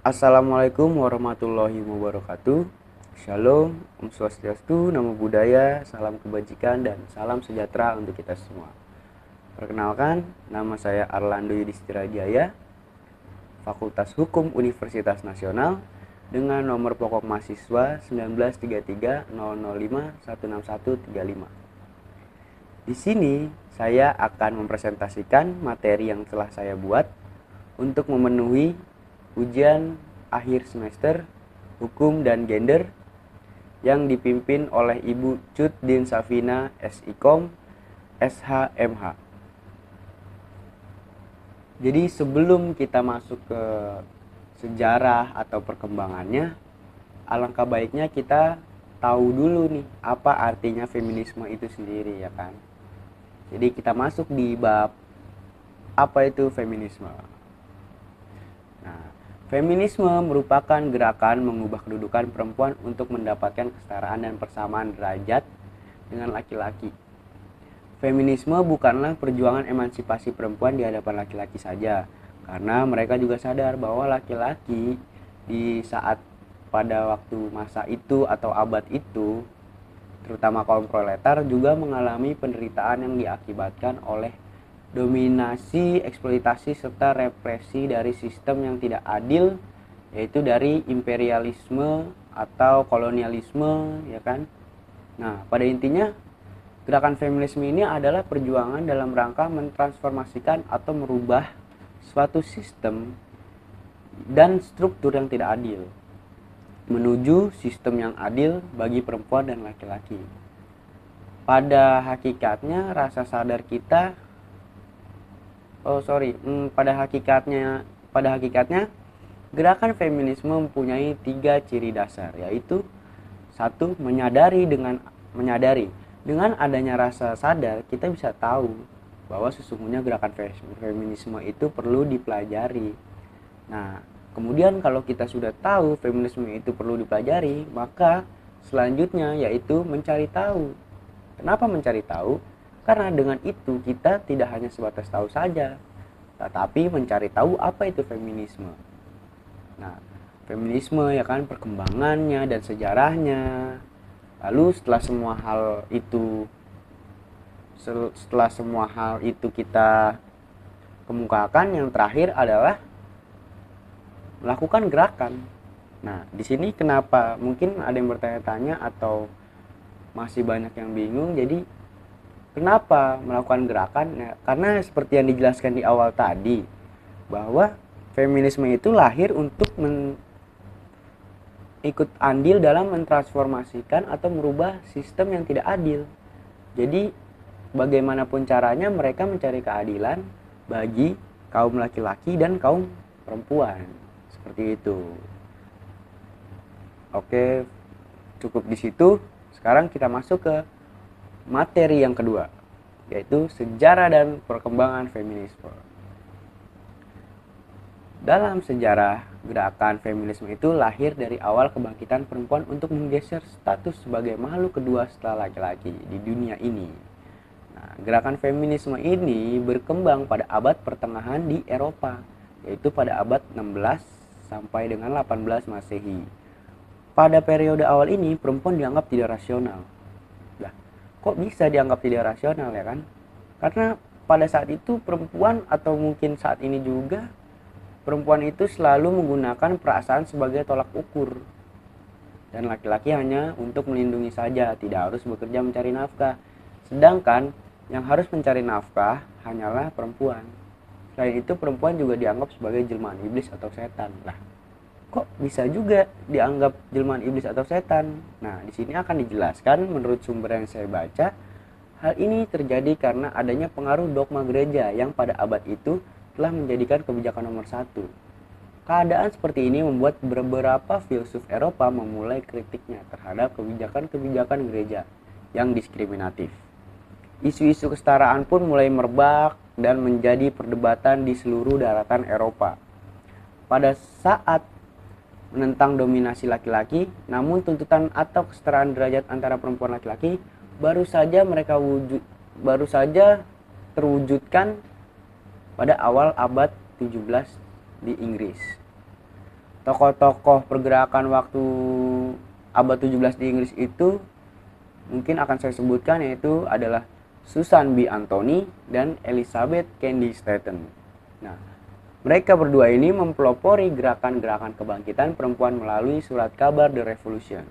Assalamualaikum warahmatullahi wabarakatuh. Shalom, Om Swastiastu, Namo Buddhaya, salam kebajikan dan salam sejahtera untuk kita semua. Perkenalkan, nama saya Arlando Yudhistira Jaya, Fakultas Hukum Universitas Nasional dengan nomor pokok mahasiswa 1933005161135. Di sini saya akan mempresentasikan materi yang telah saya buat untuk memenuhi ujian akhir semester Hukum dan Gender yang dipimpin oleh Ibu Cut Din Safina SIKOM SHMH. Jadi sebelum kita masuk ke sejarah atau perkembangannya, alangkah baiknya kita tahu dulu nih apa artinya feminisme itu sendiri, ya kan. Jadi kita masuk di bab apa itu feminisme. Nah, feminisme merupakan gerakan mengubah kedudukan perempuan untuk mendapatkan kesetaraan dan persamaan derajat dengan laki-laki. Feminisme bukanlah perjuangan emansipasi perempuan di hadapan laki-laki saja, karena mereka juga sadar bahwa laki-laki di saat pada waktu masa itu atau abad itu, terutama kaum proletar, juga mengalami penderitaan yang diakibatkan oleh dominasi, eksploitasi, serta represi dari sistem yang tidak adil, yaitu dari imperialisme atau kolonialisme, ya kan. Nah, pada intinya gerakan feminisme ini adalah perjuangan dalam rangka mentransformasikan atau merubah suatu sistem dan struktur yang tidak adil menuju sistem yang adil bagi perempuan dan laki-laki. Pada hakikatnya rasa sadar kita pada hakikatnya gerakan feminisme mempunyai 3 ciri dasar, yaitu 1. Menyadari. Dengan adanya rasa sadar, kita bisa tahu bahwa sesungguhnya gerakan feminisme itu perlu dipelajari. Nah, kemudian kalau kita sudah tahu feminisme itu perlu dipelajari, maka selanjutnya yaitu mencari tahu. Kenapa mencari tahu? Karena dengan itu kita tidak hanya sebatas tahu saja, tetapi mencari tahu apa itu feminisme. Nah, feminisme, ya kan, perkembangannya dan sejarahnya. Lalu setelah semua hal itu kita kemukakan, yang terakhir adalah melakukan gerakan. Nah, di sini kenapa mungkin ada yang bertanya-tanya atau masih banyak yang bingung. Jadi kenapa melakukan gerakan? Nah, karena seperti yang dijelaskan di awal tadi, bahwa feminisme itu lahir untuk ikut andil dalam mentransformasikan atau merubah sistem yang tidak adil. Jadi bagaimanapun caranya mereka mencari keadilan bagi kaum laki-laki dan kaum perempuan. Seperti itu. Oke, cukup di situ. Sekarang kita masuk ke materi yang kedua, yaitu sejarah dan perkembangan feminisme. Dalam sejarah, gerakan feminisme itu lahir dari awal kebangkitan perempuan untuk menggeser status sebagai makhluk kedua setelah laki-laki di dunia ini. Nah, gerakan feminisme ini berkembang pada abad pertengahan di Eropa, yaitu pada abad 16 sampai dengan 18 Masehi. Pada periode awal ini, perempuan dianggap tidak rasional. Kok bisa dianggap tidak rasional, ya kan? Karena pada saat itu perempuan, atau mungkin saat ini juga, perempuan itu selalu menggunakan perasaan sebagai tolak ukur. Dan laki-laki hanya untuk melindungi saja, tidak harus bekerja mencari nafkah. Sedangkan yang harus mencari nafkah hanyalah perempuan. Selain itu, perempuan juga dianggap sebagai jelmaan iblis atau setan. Lah, kok bisa juga dianggap jelmaan iblis atau setan? Nah, di sini akan dijelaskan menurut sumber yang saya baca, hal ini terjadi karena adanya pengaruh dogma gereja yang pada abad itu telah menjadikan kebijakan nomor 1. Keadaan seperti ini membuat beberapa filsuf Eropa memulai kritiknya terhadap kebijakan-kebijakan gereja yang diskriminatif. Isu-isu kesetaraan pun mulai merebak dan menjadi perdebatan di seluruh daratan Eropa. Pada saat menentang dominasi laki-laki, namun tuntutan atau kesetaraan derajat antara perempuan laki-laki baru saja terwujudkan pada awal abad 17 di Inggris. Tokoh-tokoh pergerakan waktu abad 17 di Inggris itu mungkin akan saya sebutkan, yaitu adalah Susan B. Anthony dan Elizabeth Cady Stanton. Nah, mereka berdua ini mempelopori gerakan-gerakan kebangkitan perempuan melalui surat kabar The Revolution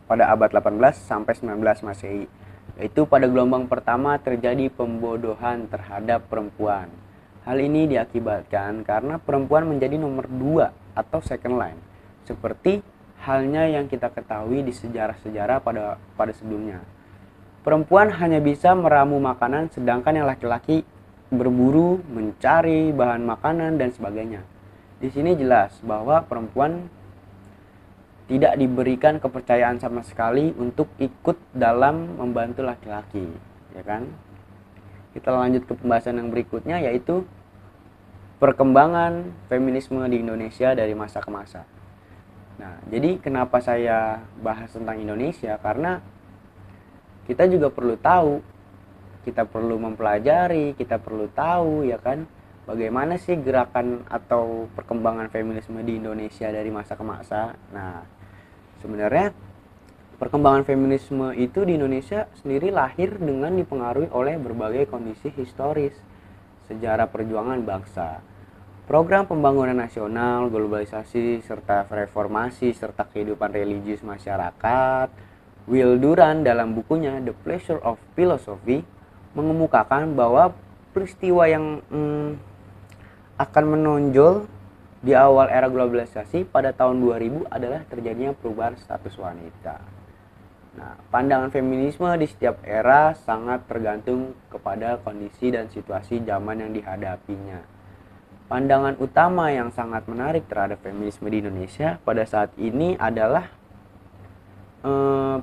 pada abad 18 sampai 19 Masehi. Yaitu pada gelombang pertama terjadi pembodohan terhadap perempuan. Hal ini diakibatkan karena perempuan menjadi nomor 2 atau second line, seperti halnya yang kita ketahui di sejarah-sejarah pada sebelumnya. Perempuan hanya bisa meramu makanan, sedangkan yang laki-laki berburu, mencari bahan makanan dan sebagainya. Di sini jelas bahwa perempuan tidak diberikan kepercayaan sama sekali untuk ikut dalam membantu laki-laki, ya kan? Kita lanjut ke pembahasan yang berikutnya, yaitu perkembangan feminisme di Indonesia dari masa ke masa. Nah, jadi kenapa saya bahas tentang Indonesia? Karena kita juga perlu tahu, kita perlu mempelajari, kita perlu tahu, ya kan, bagaimana sih gerakan atau perkembangan feminisme di Indonesia dari masa ke masa. Nah, sebenarnya perkembangan feminisme itu di Indonesia sendiri lahir dengan dipengaruhi oleh berbagai kondisi historis, sejarah perjuangan bangsa, program pembangunan nasional, globalisasi, serta reformasi, serta kehidupan religius masyarakat. Will Durant dalam bukunya The Pleasure of Philosophy mengemukakan bahwa peristiwa yang akan menonjol di awal era globalisasi pada tahun 2000 adalah terjadinya perubahan status wanita. Nah, pandangan feminisme di setiap era sangat tergantung kepada kondisi dan situasi zaman yang dihadapinya. Pandangan utama yang sangat menarik terhadap feminisme di Indonesia pada saat ini adalah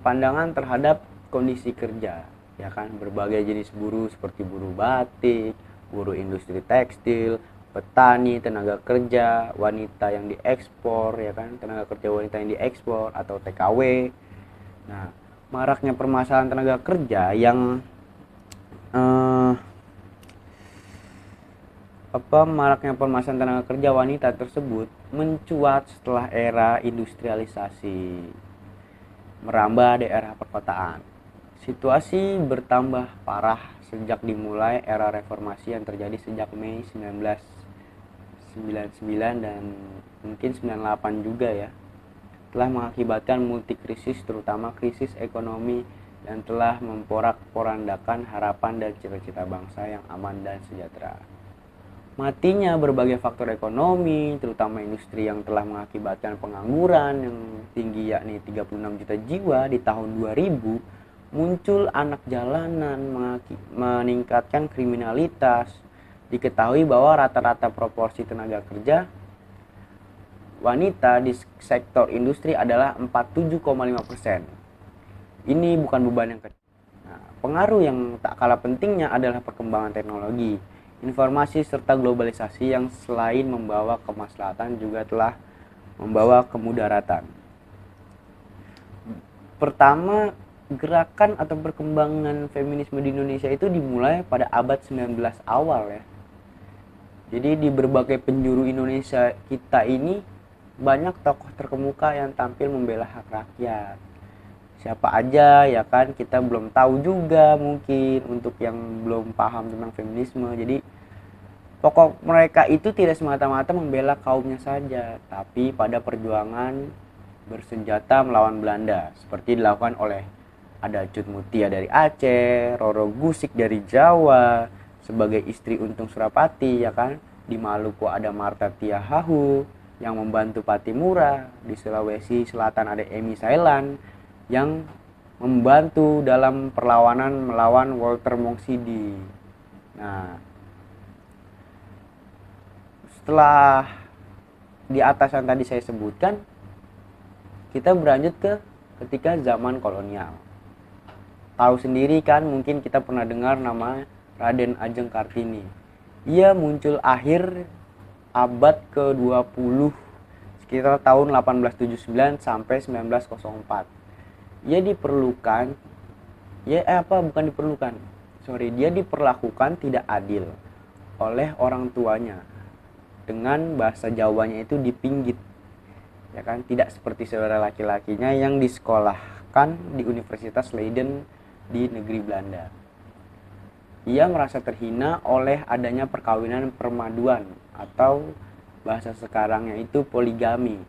pandangan terhadap kondisi kerja, ya kan, berbagai jenis buruh seperti buruh batik, buruh industri tekstil, petani, tenaga kerja wanita yang diekspor, ya kan, tenaga kerja wanita yang diekspor atau TKW. Nah, maraknya permasalahan tenaga kerja yang maraknya permasalahan tenaga kerja wanita tersebut mencuat setelah era industrialisasi merambah daerah perkotaan. Situasi bertambah parah sejak dimulai era reformasi yang terjadi sejak Mei 1999 dan mungkin 98 juga, ya, telah mengakibatkan multi krisis, terutama krisis ekonomi, dan telah memporak-porandakan harapan dan cita-cita bangsa yang aman dan sejahtera. Matinya berbagai faktor ekonomi, terutama industri, yang telah mengakibatkan pengangguran yang tinggi, yakni 36 juta jiwa di tahun 2000, muncul anak jalanan, meningkatkan kriminalitas. Diketahui bahwa rata-rata proporsi tenaga kerja wanita di sektor industri adalah 47,5%. Ini bukan beban yang kecil. Nah, pengaruh yang tak kalah pentingnya adalah perkembangan teknologi, informasi, serta globalisasi yang selain membawa kemaslahatan juga telah membawa kemudaratan. Pertama, gerakan atau perkembangan feminisme di Indonesia itu dimulai pada abad 19 awal, ya. Jadi di berbagai penjuru Indonesia kita ini banyak tokoh terkemuka yang tampil membela hak rakyat. Siapa aja, ya kan, kita belum tahu juga mungkin untuk yang belum paham tentang feminisme. Jadi pokok mereka itu tidak semata-mata membela kaumnya saja, tapi pada perjuangan bersenjata melawan Belanda, seperti dilakukan oleh ada Cut Mutia dari Aceh, Roro Gusik dari Jawa sebagai istri Untung Surapati, ya kan. Di Maluku ada Marta Tiahahu yang membantu Patimura. Di Sulawesi Selatan ada Emi Sailan yang membantu dalam perlawanan melawan Walter Mongsidi. Nah, setelah di atas yang tadi saya sebutkan, kita berlanjut ke ketika zaman kolonial. Tahu sendiri kan, mungkin kita pernah dengar nama Raden Ajeng Kartini. Ia muncul akhir abad ke-20 sekitar tahun 1879 sampai 1904. Dia diperlakukan tidak adil oleh orang tuanya. Dengan bahasa Jawanya itu dipinggit. ya kan, tidak seperti saudara laki-lakinya yang disekolahkan di Universitas Leiden di negeri Belanda. Ia merasa terhina oleh adanya perkawinan permaduan atau bahasa sekarang yaitu poligami.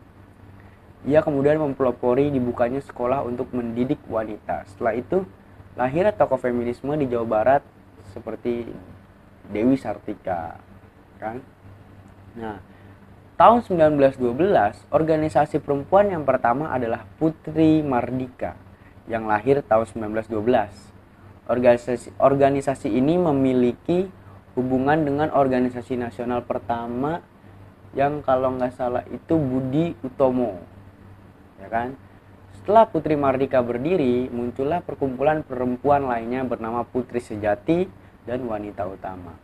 Ia kemudian mempelopori dibukanya sekolah untuk mendidik wanita. Setelah itu lahir tokoh feminisme di Jawa Barat seperti Dewi Sartika, kan? Nah, tahun 1912, organisasi perempuan yang pertama adalah Putri Mardika yang lahir tahun 1912. Organisasi ini memiliki hubungan dengan organisasi nasional pertama yang kalau nggak salah itu Budi Utomo, ya kan? Setelah Putri Mardika berdiri, muncullah perkumpulan perempuan lainnya bernama Putri Sejati dan Wanita Utama.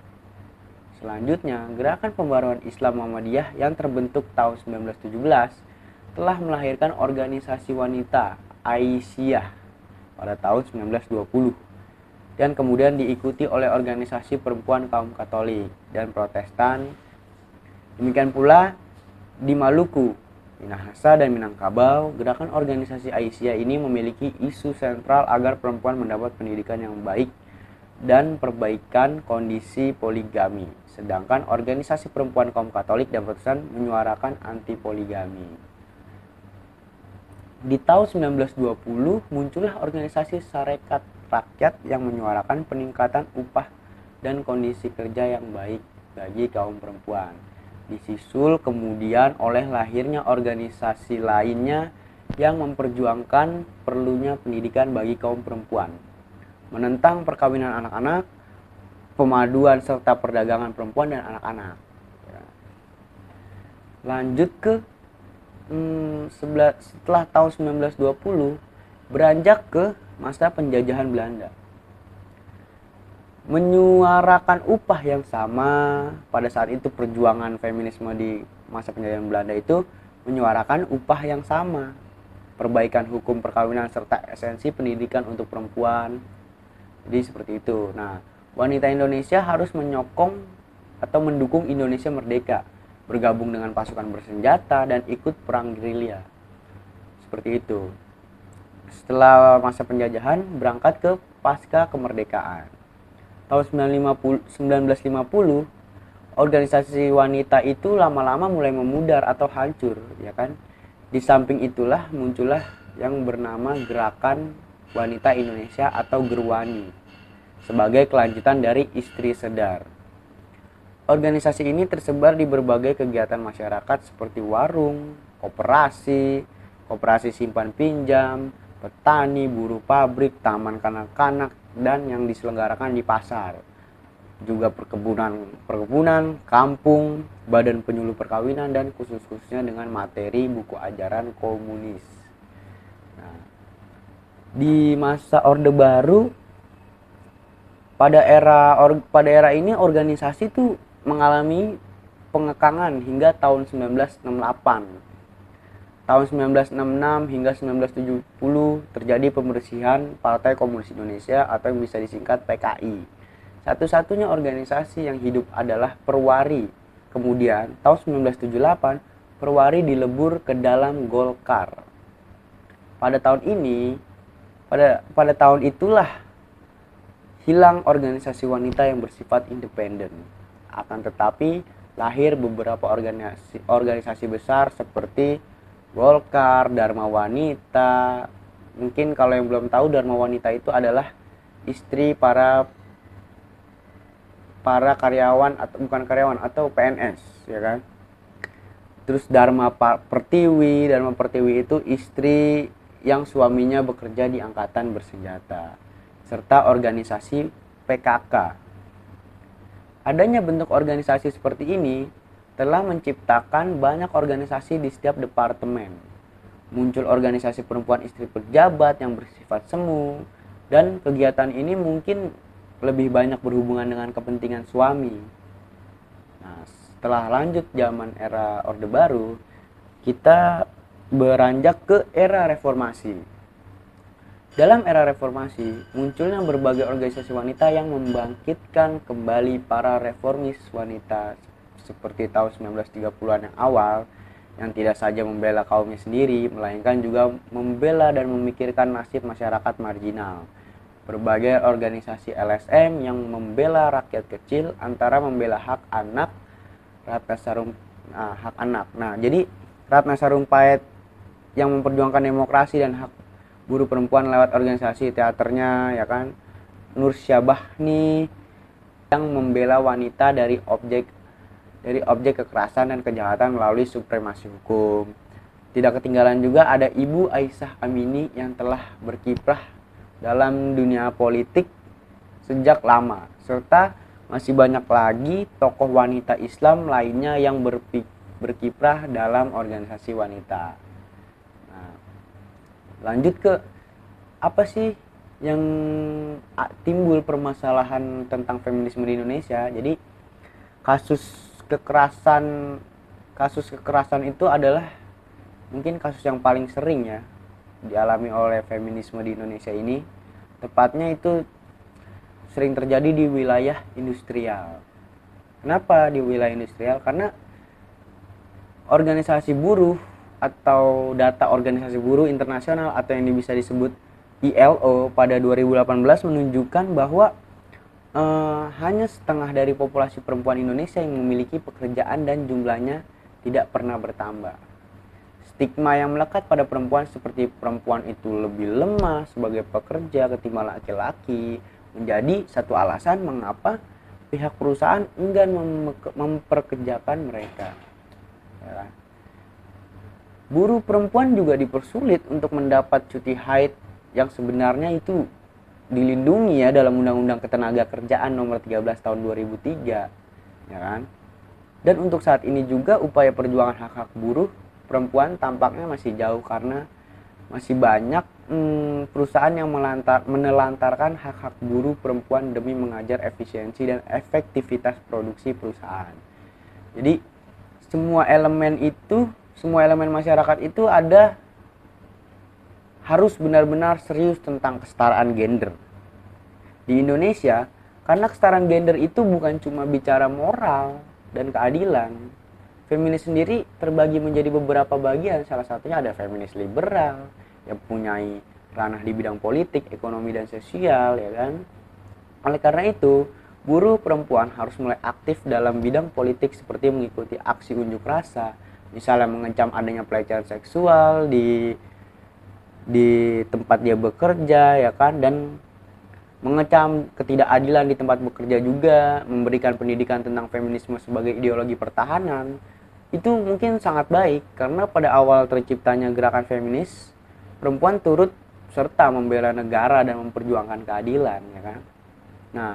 Selanjutnya, gerakan pembaruan Islam Muhammadiyah yang terbentuk tahun 1917 telah melahirkan organisasi wanita Aisyah pada tahun 1920 dan kemudian diikuti oleh organisasi perempuan kaum Katolik dan Protestan. Demikian pula di Maluku, Minahasa dan Minangkabau, gerakan organisasi Aisyah ini memiliki isu sentral agar perempuan mendapat pendidikan yang baik dan perbaikan kondisi poligami. Sedangkan organisasi perempuan kaum Katolik dan Protestan menyuarakan anti poligami. Di tahun 1920 muncullah organisasi Sarekat Rakyat yang menyuarakan peningkatan upah dan kondisi kerja yang baik bagi kaum perempuan. Disusul kemudian oleh lahirnya organisasi lainnya yang memperjuangkan perlunya pendidikan bagi kaum perempuan, menentang perkawinan anak-anak, pemaduan serta perdagangan perempuan dan anak-anak. Lanjut ke setelah tahun 1920 beranjak ke masa penjajahan Belanda. Menyuarakan upah yang sama, pada saat itu perjuangan feminisme di masa penjajahan Belanda itu menyuarakan upah yang sama, perbaikan hukum perkawinan serta esensi pendidikan untuk perempuan. Jadi seperti itu. Nah, wanita Indonesia harus menyokong atau mendukung Indonesia merdeka, bergabung dengan pasukan bersenjata dan ikut perang gerilya. Seperti itu. Setelah masa penjajahan berangkat ke pasca kemerdekaan. Tahun 1950, organisasi wanita itu lama-lama mulai memudar atau hancur, ya kan? Di samping itulah muncullah yang bernama Gerakan Wanita Indonesia atau Gerwani sebagai kelanjutan dari Istri Sedar. Organisasi ini tersebar di berbagai kegiatan masyarakat seperti warung, koperasi simpan pinjam, petani, buruh pabrik, taman kanak-kanak, dan yang diselenggarakan di pasar. Juga perkebunan, kampung, badan penyuluh perkawinan, dan khususnya dengan materi buku ajaran komunis. Nah, di masa Orde Baru, pada era ini organisasi itu mengalami pengekangan hingga tahun 1968. Tahun 1966 hingga 1970 terjadi pembersihan Partai Komunis Indonesia atau yang bisa disingkat PKI. Satu-satunya organisasi yang hidup adalah Perwari. Kemudian tahun 1978 Perwari dilebur ke dalam Golkar. Pada tahun itulah hilang organisasi wanita yang bersifat independen. Akan tetapi lahir beberapa organisasi besar seperti Golkar, Dharma Wanita. Mungkin kalau yang belum tahu, Dharma Wanita itu adalah istri para karyawan atau bukan karyawan atau PNS, ya kan? Terus Dharma Pertiwi itu istri yang suaminya bekerja di angkatan bersenjata, serta organisasi PKK. Adanya bentuk organisasi seperti ini telah menciptakan banyak organisasi di setiap departemen. Muncul organisasi perempuan istri pejabat yang bersifat semu, dan kegiatan ini mungkin lebih banyak berhubungan dengan kepentingan suami. Nah, setelah lanjut zaman era Orde Baru, kita beranjak ke era reformasi. Dalam era reformasi, munculnya berbagai organisasi wanita yang membangkitkan kembali para reformis wanita seperti tahun 1930-an yang awal yang tidak saja membela kaumnya sendiri, melainkan juga membela dan memikirkan nasib masyarakat marginal. Berbagai organisasi LSM yang membela rakyat kecil antara membela hak anak, hak anak. Nah, jadi Ratna Sarumpait yang memperjuangkan demokrasi dan hak buruh perempuan lewat organisasi teaternya, ya kan. Nur Syabahni yang membela wanita dari objek kekerasan dan kejahatan melalui supremasi hukum. Tidak ketinggalan juga ada Ibu Aisyah Amini yang telah berkiprah dalam dunia politik sejak lama, serta masih banyak lagi tokoh wanita Islam lainnya yang berkiprah dalam organisasi wanita. Nah, lanjut ke apa sih yang timbul permasalahan tentang feminisme di Indonesia. Jadi kasus kekerasan itu adalah mungkin kasus yang paling sering ya dialami oleh feminisme di Indonesia ini. Tepatnya itu sering terjadi di wilayah industrial. Kenapa di wilayah industrial? Karena organisasi buruh atau data organisasi buruh internasional atau yang bisa disebut ILO pada 2018 menunjukkan bahwa hanya setengah dari populasi perempuan Indonesia yang memiliki pekerjaan dan jumlahnya tidak pernah bertambah. Stigma yang melekat pada perempuan seperti perempuan itu lebih lemah sebagai pekerja ketimbang laki-laki menjadi satu alasan mengapa pihak perusahaan enggan memperkerjakan mereka. Ya. Buruh perempuan juga dipersulit untuk mendapat cuti haid yang sebenarnya itu dilindungi ya dalam Undang-Undang Ketenagakerjaan nomor 13 tahun 2003, ya kan? Dan untuk saat ini juga upaya perjuangan hak-hak buruh perempuan tampaknya masih jauh karena masih banyak perusahaan yang menelantarkan hak-hak buruh perempuan demi mengajar efisiensi dan efektivitas produksi perusahaan. Jadi semua elemen masyarakat itu harus benar-benar serius tentang kesetaraan gender. Di Indonesia, karena kesetaraan gender itu bukan cuma bicara moral dan keadilan. Feminis sendiri terbagi menjadi beberapa bagian, salah satunya ada feminis liberal yang mempunyai ranah di bidang politik, ekonomi, dan sosial, ya kan. Oleh karena itu, buruh perempuan harus mulai aktif dalam bidang politik seperti mengikuti aksi unjuk rasa, misalnya mengecam adanya pelecehan seksual di tempat dia bekerja, ya kan, dan mengecam ketidakadilan di tempat bekerja juga, memberikan pendidikan tentang feminisme sebagai ideologi pertahanan. Itu mungkin sangat baik karena pada awal terciptanya gerakan feminis, perempuan turut serta membela negara dan memperjuangkan keadilan, ya kan. Nah,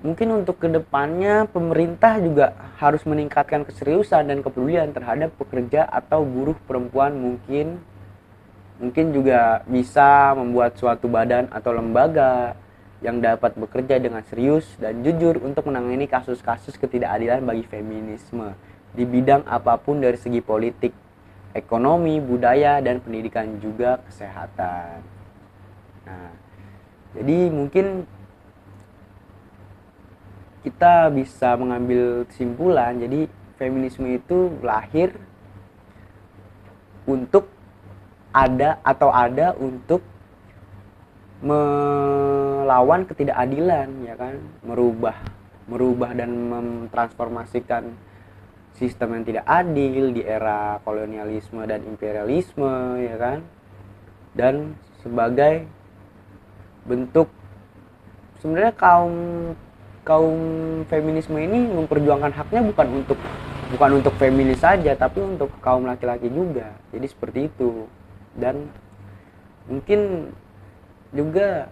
mungkin untuk kedepannya pemerintah juga harus meningkatkan keseriusan dan kepedulian terhadap pekerja atau buruh perempuan. Mungkin juga bisa membuat suatu badan atau lembaga yang dapat bekerja dengan serius dan jujur untuk menangani kasus-kasus ketidakadilan bagi feminisme di bidang apapun dari segi politik, ekonomi, budaya, dan pendidikan juga kesehatan. Nah, jadi mungkin kita bisa mengambil kesimpulan, jadi feminisme itu lahir untuk ada untuk melawan ketidakadilan, ya kan, merubah dan mentransformasikan sistem yang tidak adil di era kolonialisme dan imperialisme, ya kan, dan sebagai bentuk sebenarnya kaum feminisme ini memperjuangkan haknya bukan untuk feminis saja, tapi untuk kaum laki-laki juga. Jadi seperti itu. Dan mungkin juga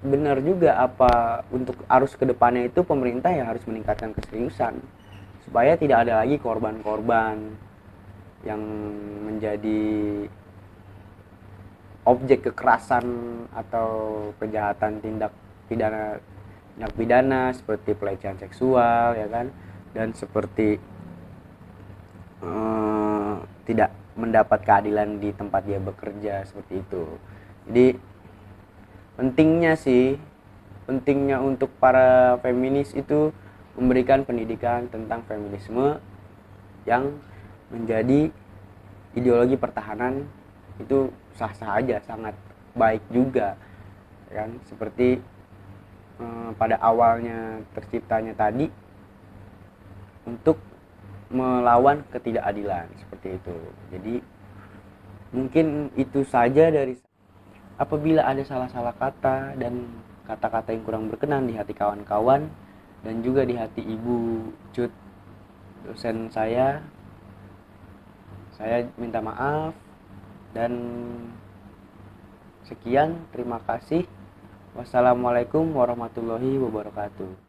benar juga apa untuk arus kedepannya itu pemerintah ya harus meningkatkan keseriusan supaya tidak ada lagi korban-korban yang menjadi objek kekerasan atau kejahatan tindak pidana seperti pelecehan seksual, ya kan, dan seperti tidak mendapat keadilan di tempat dia bekerja, seperti itu. Jadi pentingnya untuk para feminis itu memberikan pendidikan tentang feminisme yang menjadi ideologi pertahanan itu sah-sah aja, sangat baik juga kan, seperti pada awalnya terciptanya tadi untuk melawan ketidakadilan seperti itu. Jadi mungkin itu saja dari apabila ada salah-salah kata dan kata-kata yang kurang berkenan di hati kawan-kawan dan juga di hati Ibu Cut dosen saya minta maaf dan sekian, terima kasih. Wassalamualaikum warahmatullahi wabarakatuh.